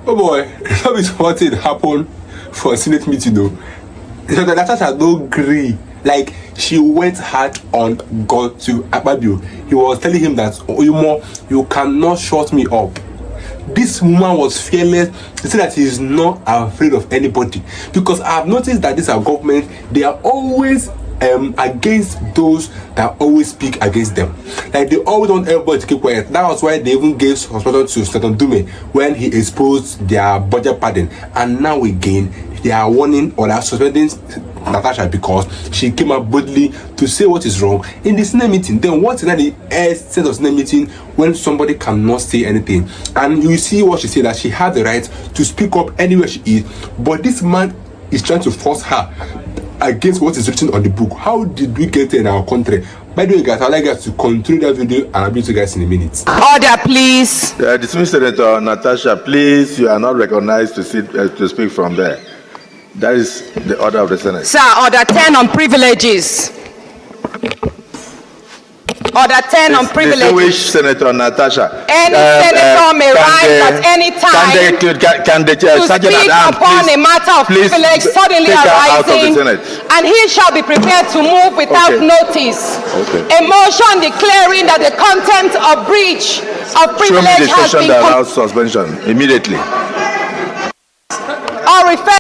Oh boy, that is what it happened for Senate meeting though. So the Natasha don't agree. Like, she went hard on God to Akpabio. He was telling him that, you cannot shut me up. This woman was fearless to say that he is not afraid of anybody. Because I've noticed that this government, they are always against those that always speak against them. Like, they always want everybody to keep quiet. That was why they even gave suspension to Senator Dume when he exposed their budget pattern. And now again, they are warning or they are suspending Natasha because she came up boldly to say what is wrong in the Senate meeting. Then what's in the essence of Senate meeting when somebody cannot say anything? And you see what she said, that she had the right to speak up anywhere she is, but this man is trying to force her against what is written on the book. How did we get in our country? By the way, guys, I'd like guys to continue that video and I'll be with you guys in a minute. Order, please. Dismissed Senator Natasha, please, you are not recognized to speak from there. That is the order of the Senate. Sir, order 10 on privileges. Order 10 on privileges. Distinguished Senator Natasha. Any senator may rise at any time can the to speak upon a matter of privilege suddenly arising, and he shall be prepared to move without notice. A motion declaring that the content of breach of privilege has been that allows suspension immediately. Or refer.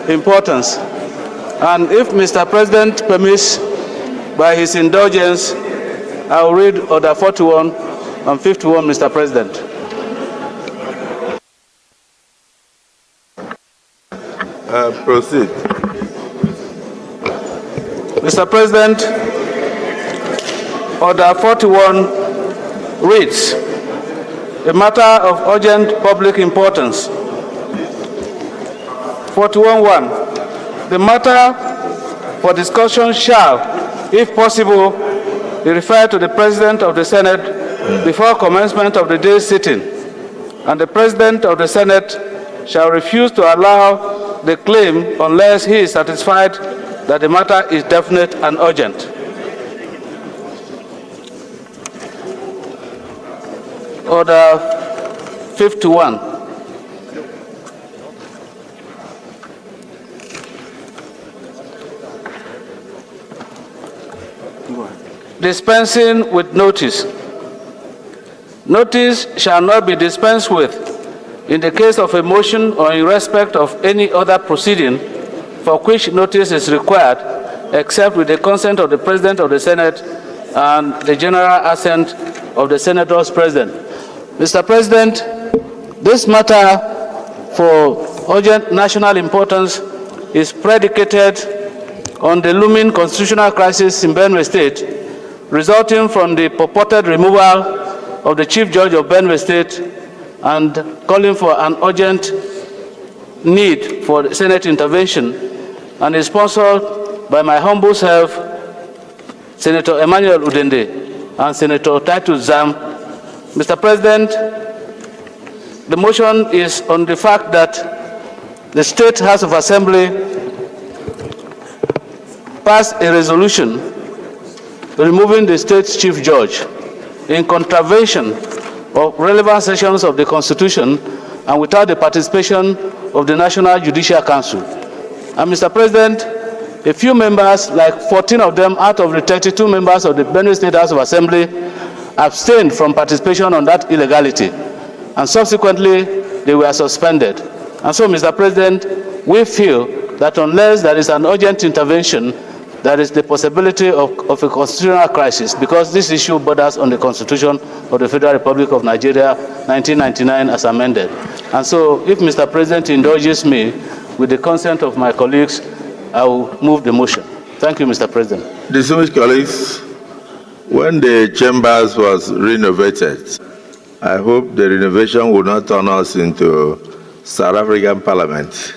Importance. And if Mr. President permits, by his indulgence, I will read Order 41 and 51, Mr. President. Proceed. Mr. President, Order 41 reads, a matter of urgent public importance. 41.1. The matter for discussion shall, if possible, be referred to the President of the Senate before commencement of the day's sitting, and the President of the Senate shall refuse to allow the claim unless he is satisfied that the matter is definite and urgent. Order 51. Dispensing with notice. Notice shall not be dispensed with in the case of a motion or in respect of any other proceeding for which notice is required, except with the consent of the President of the Senate and the general assent of the senators present. Mr. President, this matter for urgent national importance is predicated on the looming constitutional crisis in Benue State, resulting from the purported removal of the Chief Judge of Benue State and calling for an urgent need for Senate intervention, and is sponsored by my humble self, Senator Emmanuel Udende, and Senator Titus Zam. Mr. President, the motion is on the fact that the State House of Assembly passed a resolution removing the state's Chief Judge in contravention of relevant sections of the Constitution and without the participation of the National Judicial Council. And Mr. President, a few members, like 14 of them out of the 32 members of the Benue State House of Assembly, abstained from participation on that illegality, and subsequently they were suspended. And so, Mr. President, we feel that unless there is an urgent intervention, there is the possibility of a constitutional crisis, because this issue borders on the Constitution of the Federal Republic of Nigeria, 1999, as amended. And so, if Mr. President indulges me, with the consent of my colleagues, I will move the motion. Thank you, Mr. President. Distinguished colleagues, when the chambers was renovated, I hope the renovation will not turn us into South African Parliament,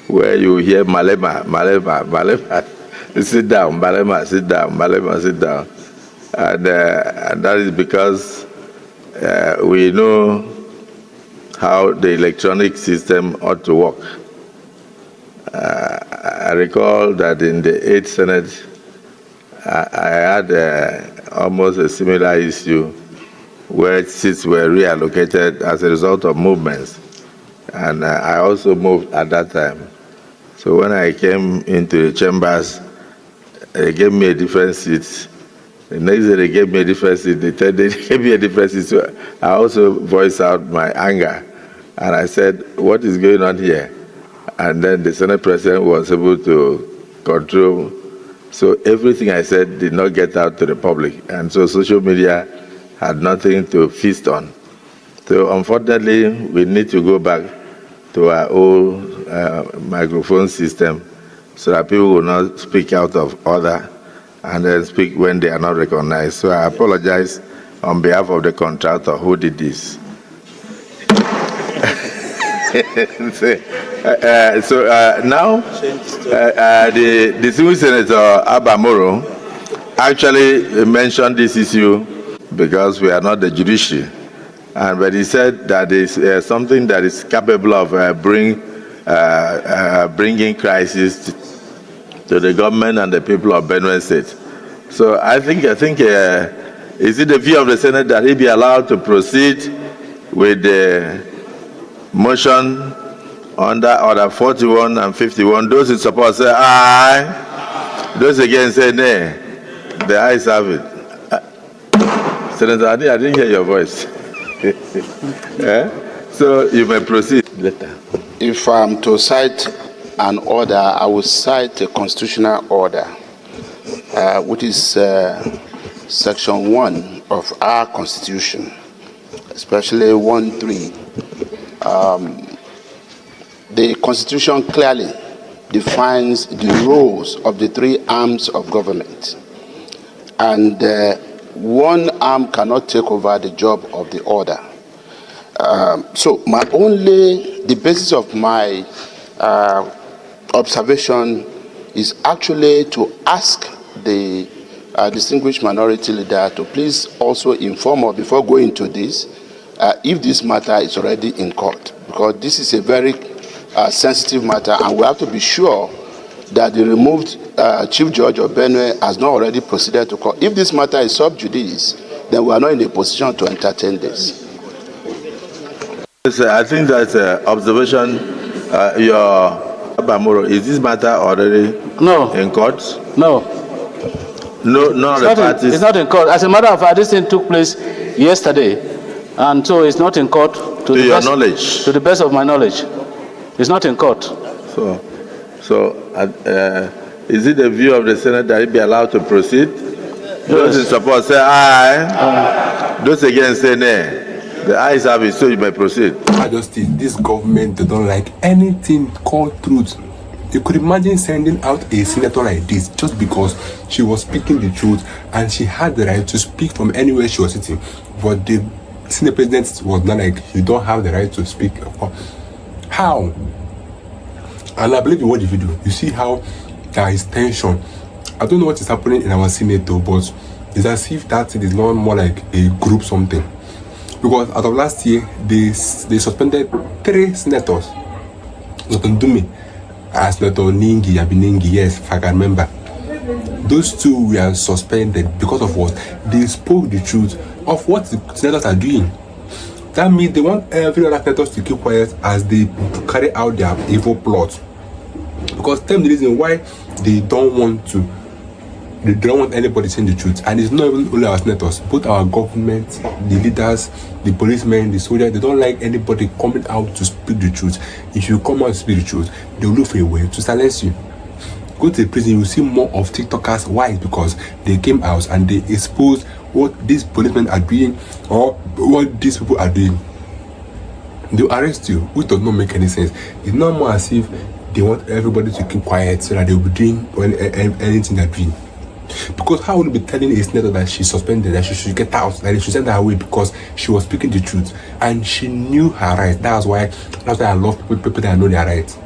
where you hear Malema, Malema, Malema, sit down, Malema, sit down, Malema, sit down. And that is because we know how the electronic system ought to work. I recall that in the 8th Senate, I had almost a similar issue where seats were reallocated as a result of movements. And I also moved at that time. So when I came into the chambers, they gave me a different seat. The next day they gave me a different seat. They gave me a different seat. So I also voiced out my anger. And I said, what is going on here? And then the Senate President was able to control. So everything I said did not get out to the public. And so social media had nothing to feast on. So unfortunately, we need to go back to our old microphone system so that people will not speak out of order and then speak when they are not recognized. So I apologize on behalf of the contractor who did this. Now, the distinguished Senator Abamoro actually mentioned this issue because we are not the judiciary. But he said that it's something that is capable of bringing crisis to the government and the people of Benue State. So I think, is it the view of the Senate that he be allowed to proceed with the motion under Order 41 and 51? Those in support say aye. Those against say nay. The ayes have it. Senator, I didn't hear your voice. So you may proceed later. If I'm to cite an order, I will cite a constitutional order, which is Section 1 of our Constitution, especially 1.3. The Constitution clearly defines the roles of the three arms of government, and one arm cannot take over the job of the other. So the basis of my observation is actually to ask the distinguished minority leader to please also inform us before going to this if this matter is already in court, because this is a very sensitive matter, and we have to be sure that the removed Chief Judge of Benue has not already proceeded to court. If this matter is sub judice, then we are not in a position to entertain this. Yes, I think that observation, your Bamoro, is this matter already in court? No. No, none of the parties. It's not in court. As a matter of fact, this thing took place yesterday, and so it's not in court. To your knowledge? To the best of my knowledge, it's not in court. So, is it the view of the Senate that it be allowed to proceed? Yes. Those in support say aye. Those against say nay. The ayes have it, so you may proceed. I just think this government, they don't like anything called truth. You could imagine sending out a senator like this just because she was speaking the truth and she had the right to speak from anywhere she was sitting. But the Senate president was not like, you don't have the right to speak. How? And I believe in what the video. You see how there is tension. I don't know what is happening in our Senate though, but it's as if that it is not more like a group something. Because out of last year, they suspended 3 senators. Not Ndumi, Senator Ningi, Abiningi, yes, if I can remember. Those 2 were suspended because of what? They spoke the truth of what the senators are doing. That means they want every other senators to keep quiet as they carry out their evil plot. Because tell me the reason why they don't want anybody saying the truth. And it's not even only our senators, both our government, the leaders, the policemen, the soldiers, they don't like anybody coming out to speak the truth. If you come out to speak the truth, they'll look for a way to silence you. Go to the prison, you'll see more of TikTokers. Why? Because they came out and they exposed what these policemen are doing or what these people are doing. They'll arrest you, which does not make any sense. It's not more as if they want everybody to keep quiet so that they'll be doing anything they're doing. Because how would you be telling a senator that she's suspended, that she should get out, that they should send her away because she was speaking the truth and she knew her rights? That's why I love people that know their rights.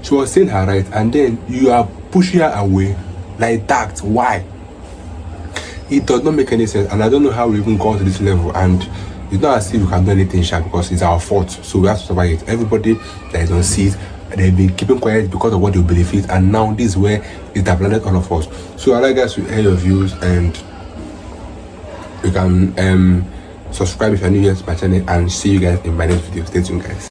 She was saying her right, and then you are pushing her away like that. Why? It does not make any sense, and I don't know how we even got to this level. And it's not as if we can do anything, because it's our fault. So we have to survive it. Everybody that is on seat, they've been keeping quiet because of what they benefit, and now this is where it has blinded all of us. So I'd like guys to hear your views, and you can subscribe if you're new here to my channel, and see you guys in my next video. Stay tuned, guys.